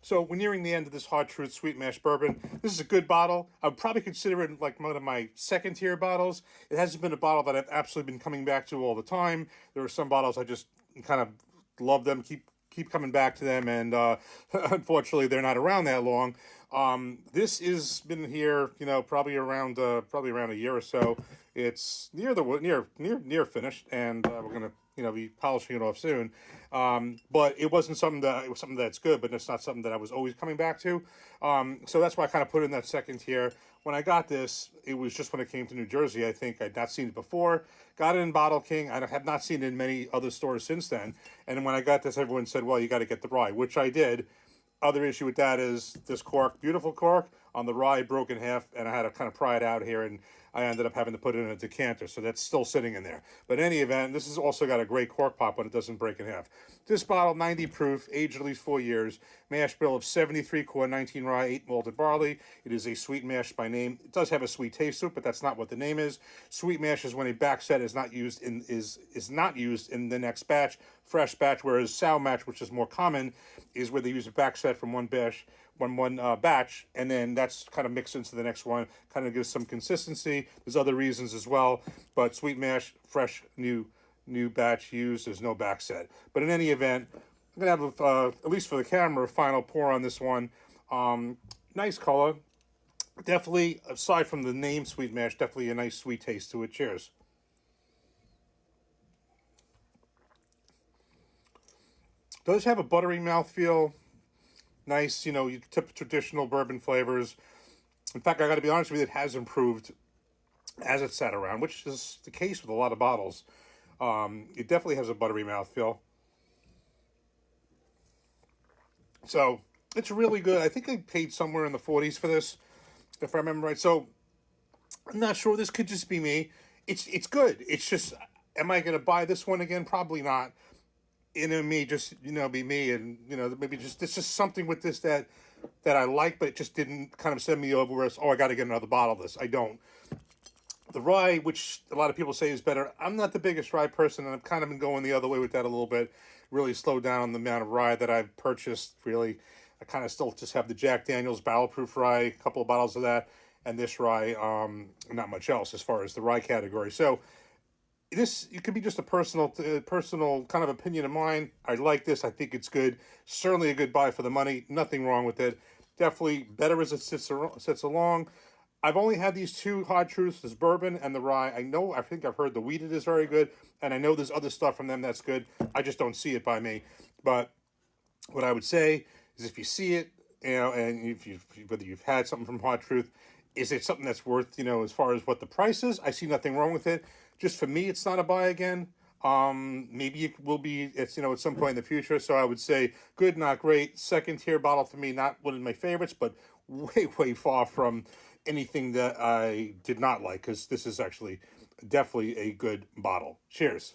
So we're nearing the end of this Hard Truth Sweet Mash Bourbon. This is a good bottle. I would probably consider it like one of my second tier bottles. It hasn't been a bottle that I've absolutely been coming back to all the time. There are some bottles I just kind of love them, keep coming back to them, and unfortunately they're not around that long. This has been here, probably around a year or so. It's near finished, and we're gonna be polishing it off soon. But it wasn't something that it was something that's good, but it's not something that I was always coming back to. So that's why I kind of put it in that second tier. When I got this, it was just when it came to New Jersey. I think I'd not seen it before. Got it in Bottle King. I have not seen it in many other stores since then. And when I got this, everyone said, "Well, you got to get the rye," which I did. Other issue with that is this cork, beautiful cork, on the rye broke in half, and I had to kind of pry it out here, and I ended up having to put it in a decanter, so that's still sitting in there. But in any event, this has also got a great cork pop when it doesn't break in half. This bottle, 90 proof, aged at least 4 years, mash bill of 73 core, 19 rye, 8 malted barley. It is a sweet mash by name. It does have a sweet taste to it, but that's not what the name is. Sweet mash is when a back set is not used in the next batch, fresh batch, whereas sour mash, which is more common, is where they use a back set from one batch, and then that's kind of mixed into the next one, kind of gives some consistency. There's other reasons as well, but sweet mash, fresh, new batch used. There's no back set. But in any event, I'm gonna have at least for the camera a final pour on this one. Nice color, definitely. Aside from the name sweet mash, definitely a nice sweet taste to it. Cheers. Does have a buttery mouthfeel. Nice, you tip traditional bourbon flavors. In fact, I got to be honest with you, it has improved as it sat around, which is the case with a lot of bottles. It definitely has a buttery mouthfeel. So it's really good. I think I paid somewhere in the 40s for this, if I remember right. So I'm not sure. This could just be me. It's good. It's just, am I going to buy this one again? Probably not. And it may just be me, and maybe just it's just something with this that I like, but it just didn't kind of send me over as, oh, I got to get another bottle of this. I don't. The rye, which a lot of people say is better, I'm not the biggest rye person, and I've kind of been going the other way with that a little bit. Really slowed down on the amount of rye that I've purchased. Really, I kind of still just have the Jack Daniel's Barrel Proof rye, a couple of bottles of that, and this rye. Not much else as far as the rye category. So this, it could be just a personal kind of opinion of mine. I like this. I think it's good. Certainly a good buy for the money. Nothing wrong with it. Definitely better as it sits along. I've only had these two Hard Truths, this bourbon and the rye. I think I've heard the wheated is very good, and I know there's other stuff from them that's good. I just don't see it by me. But what I would say is, if you see it, and if whether you've had something from Hard Truth, is it something that's worth, as far as what the price is? I see nothing wrong with it. Just for me, it's not a buy again. Maybe it will be, it's, at some point in the future. So I would say good, not great. Second tier bottle for me, not one of my favorites, but way far from anything that I did not like, because this is actually definitely a good bottle. Cheers.